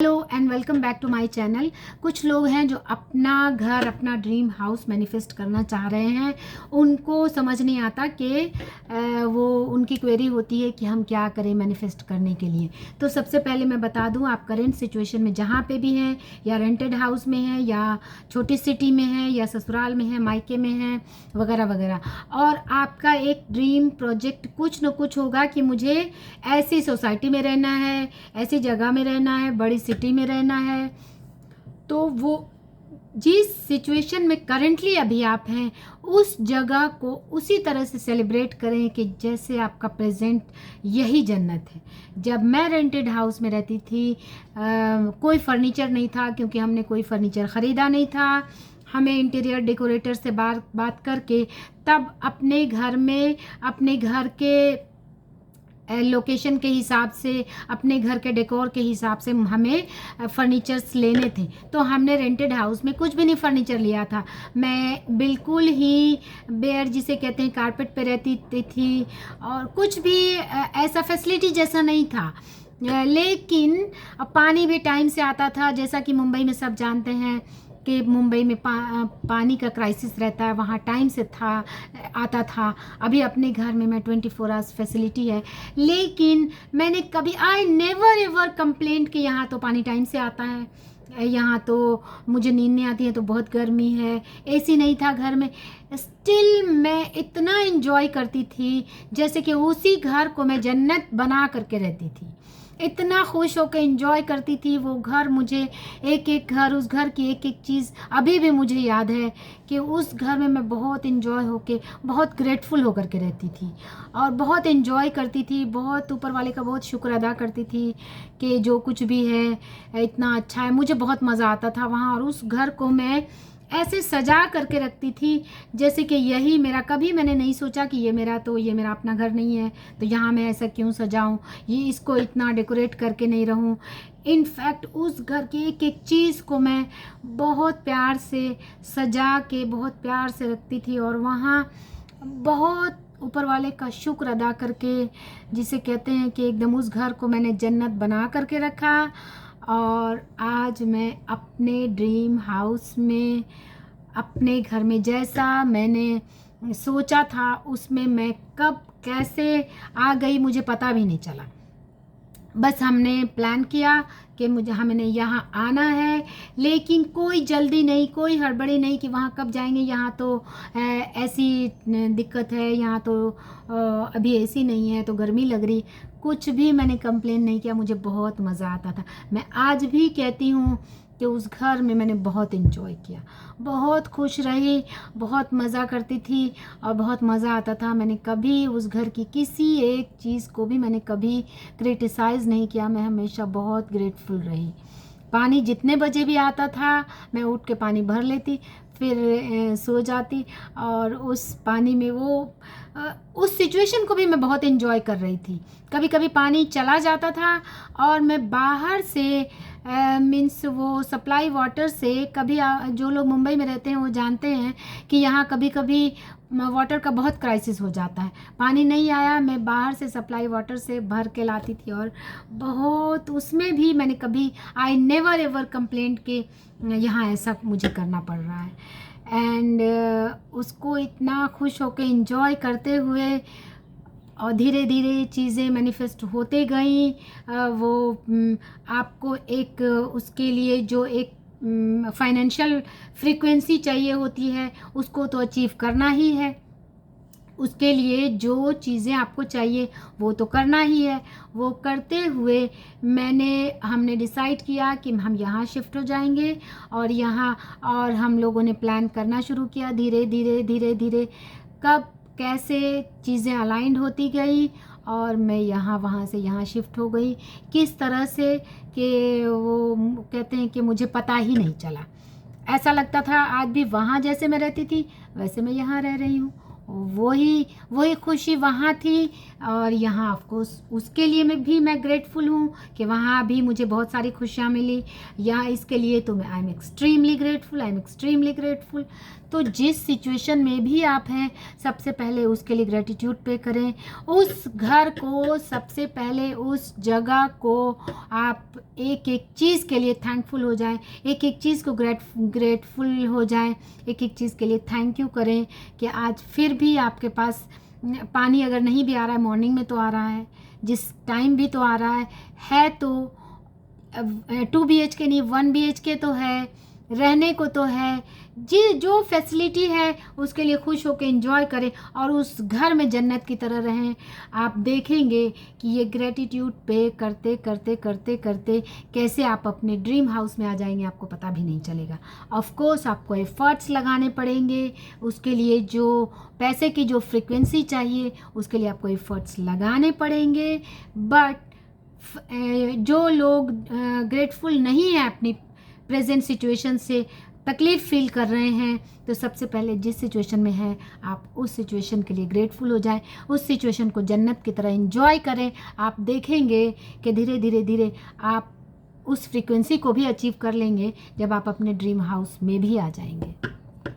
Hello and welcome back to my channel. कुछ लोग हैं जो अपना घर, अपना ड्रीम हाउस मैनिफेस्ट करना चाह रहे हैं। उनको समझ नहीं आता कि वो उनकी क्वेरी होती है कि हम क्या करें मैनिफेस्ट करने के लिए। तो सबसे पहले मैं बता दूं, आप करेंट सिचुएशन में जहाँ पे भी हैं, या रेंटेड हाउस में हैं, या छोटी सिटी में हैं, या ससुराल में हैं, मायके में हैं, वगैरह वगैरह, और आपका एक ड्रीम प्रोजेक्ट कुछ न कुछ होगा कि मुझे ऐसी सोसाइटी में रहना है, ऐसी जगह में रहना है, बड़ी सिटी में रहना है। तो वो जिस सिचुएशन में करेंटली अभी आप हैं, उस जगह को उसी तरह से सेलिब्रेट करें कि जैसे आपका प्रेजेंट यही जन्नत है। जब मैं रेंटेड हाउस में रहती थी, कोई फर्नीचर नहीं था, क्योंकि हमने कोई फर्नीचर ख़रीदा नहीं था। हमें इंटीरियर डेकोरेटर से बात करके तब अपने घर में, अपने घर के लोकेशन के हिसाब से, अपने घर के डेकोर के हिसाब से हमें फर्नीचर्स लेने थे। तो हमने रेंटेड हाउस में कुछ भी नहीं फर्नीचर लिया था। मैं बिल्कुल ही बेयर, जिसे कहते हैं, कारपेट पे रहती थी, और कुछ भी ऐसा फैसिलिटी जैसा नहीं था। लेकिन पानी भी टाइम से आता था। जैसा कि मुंबई में सब जानते हैं कि मुंबई में पानी का क्राइसिस रहता है, वहाँ टाइम से आता था। अभी अपने घर में मैं 24 आवर्स फैसिलिटी है, लेकिन मैंने कभी आई नेवर एवर कंप्लेंट कि यहाँ तो पानी टाइम से आता है, यहाँ तो मुझे नींद नहीं आती है, तो बहुत गर्मी है, एसी नहीं था घर में। स्टिल मैं इतना एंजॉय करती थी जैसे कि उसी घर को मैं जन्नत बना करके रहती थी। इतना खुश होकर एंजॉय करती थी वो घर। मुझे एक एक घर, उस घर की एक एक चीज़ अभी भी मुझे याद है कि उस घर में मैं बहुत एंजॉय होके, बहुत ग्रेटफुल होकर के रहती थी, और बहुत एंजॉय करती थी। बहुत ऊपर वाले का बहुत शुक्र अदा करती थी कि जो कुछ भी है इतना अच्छा है। मुझे बहुत मज़ा आता था वहाँ, और उस घर को मैं ऐसे सजा करके रखती थी जैसे कि यही मेरा। कभी मैंने नहीं सोचा कि ये मेरा अपना घर नहीं है, तो यहाँ मैं ऐसा क्यों सजाऊं, ये इसको इतना डेकोरेट करके नहीं रहूं। इनफैक्ट उस घर की एक एक चीज़ को मैं बहुत प्यार से सजा के, बहुत प्यार से रखती थी, और वहाँ बहुत ऊपर वाले का शुक्र अदा करके, जिसे कहते हैं कि एकदम उस घर को मैंने जन्नत बना करके रखा। और आज मैं अपने ड्रीम हाउस में, अपने घर में जैसा मैंने सोचा था, उसमें मैं कब कैसे आ गई मुझे पता भी नहीं चला। बस हमने प्लान किया कि हमने यहाँ आना है, लेकिन कोई जल्दी नहीं, कोई हड़बड़ी नहीं कि वहाँ कब जाएंगे, यहाँ तो ऐसी दिक्कत है, यहाँ तो अभी एसी नहीं है तो गर्मी लग रही। कुछ भी मैंने कंप्लेन नहीं किया, मुझे बहुत मज़ा आता था। मैं आज भी कहती हूँ कि उस घर में मैंने बहुत एंजॉय किया, बहुत खुश रही, बहुत मज़ा करती थी, और बहुत मज़ा आता था। मैंने कभी उस घर की किसी एक चीज़ को भी मैंने कभी क्रिटिसाइज़ नहीं किया। मैं हमेशा बहुत ग्रेटफुल रही। पानी जितने बजे भी आता था, मैं उठ के पानी भर लेती, फिर सो जाती, और उस पानी में उस सिचुएशन को भी मैं बहुत एंजॉय कर रही थी। कभी कभी पानी चला जाता था, और मैं बाहर से मीन्स वो सप्लाई वाटर से, कभी जो लोग मुंबई में रहते हैं वो जानते हैं कि यहाँ कभी कभी वाटर का बहुत क्राइसिस हो जाता है। पानी नहीं आया, मैं बाहर से सप्लाई वाटर से भर के लाती थी, और बहुत उसमें भी मैंने कभी आई नेवर एवर कंप्लेंट कि यहाँ ऐसा मुझे करना पड़ रहा है। एंड उसको इतना खुश होकर एंजॉय करते हुए, और धीरे धीरे चीज़ें मैनिफेस्ट होते गई। वो आपको एक उसके लिए जो एक फाइनेंशियल फ्रीक्वेंसी चाहिए होती है, उसको तो अचीव करना ही है। उसके लिए जो चीज़ें आपको चाहिए वो तो करना ही है। वो करते हुए हमने डिसाइड किया कि हम यहाँ शिफ्ट हो जाएंगे, और हम लोगों ने प्लान करना शुरू किया। धीरे धीरे धीरे धीरे कब कैसे चीज़ें अलाइंड होती गई, और मैं वहाँ से यहाँ शिफ्ट हो गई। किस तरह से कि वो कहते हैं कि मुझे पता ही नहीं चला। ऐसा लगता था आज भी वहाँ जैसे मैं रहती थी वैसे मैं यहाँ रह रही हूँ। वही वही खुशी वहाँ थी और यहाँ ऑफ कोर्स उसके लिए मैं ग्रेटफुल हूँ कि वहाँ भी मुझे बहुत सारी खुशियाँ मिली। यहाँ इसके लिए तो मैं आई एम एक्सट्रीमली ग्रेटफुल। तो जिस सिचुएशन में भी आप हैं, सबसे पहले उसके लिए ग्रेटिट्यूड पे करें। उस घर को सबसे पहले, उस जगह को आप एक एक चीज़ के लिए थैंकफुल हो जाएं, एक एक चीज़ को ग्रेटफुल हो जाएं, एक एक चीज़ के लिए थैंक यू करें कि आज फिर भी आपके पास पानी अगर नहीं भी आ रहा है, मॉर्निंग में तो आ रहा है, जिस टाइम भी तो आ रहा है तो 2 BHK नहीं 1 BHK तो है, रहने को तो है। जी जो फैसिलिटी है उसके लिए खुश होकर एंजॉय करें और उस घर में जन्नत की तरह रहें। आप देखेंगे कि ये ग्रेटिट्यूड पे करते करते करते करते कैसे आप अपने ड्रीम हाउस में आ जाएंगे, आपको पता भी नहीं चलेगा। ऑफ कोर्स आपको एफर्ट्स लगाने पड़ेंगे, उसके लिए जो पैसे की जो फ्रीक्वेंसी चाहिए उसके लिए आपको एफर्ट्स लगाने पड़ेंगे। बट जो लोग ग्रेटफुल नहीं है, अपनी प्रेजेंट सिचुएशन से तकलीफ़ फील कर रहे हैं, तो सबसे पहले जिस सिचुएशन में है आप उस सिचुएशन के लिए ग्रेटफुल हो जाएं, उस सिचुएशन को जन्नत की तरह एंजॉय करें। आप देखेंगे कि धीरे धीरे धीरे आप उस फ्रीक्वेंसी को भी अचीव कर लेंगे जब आप अपने ड्रीम हाउस में भी आ जाएंगे।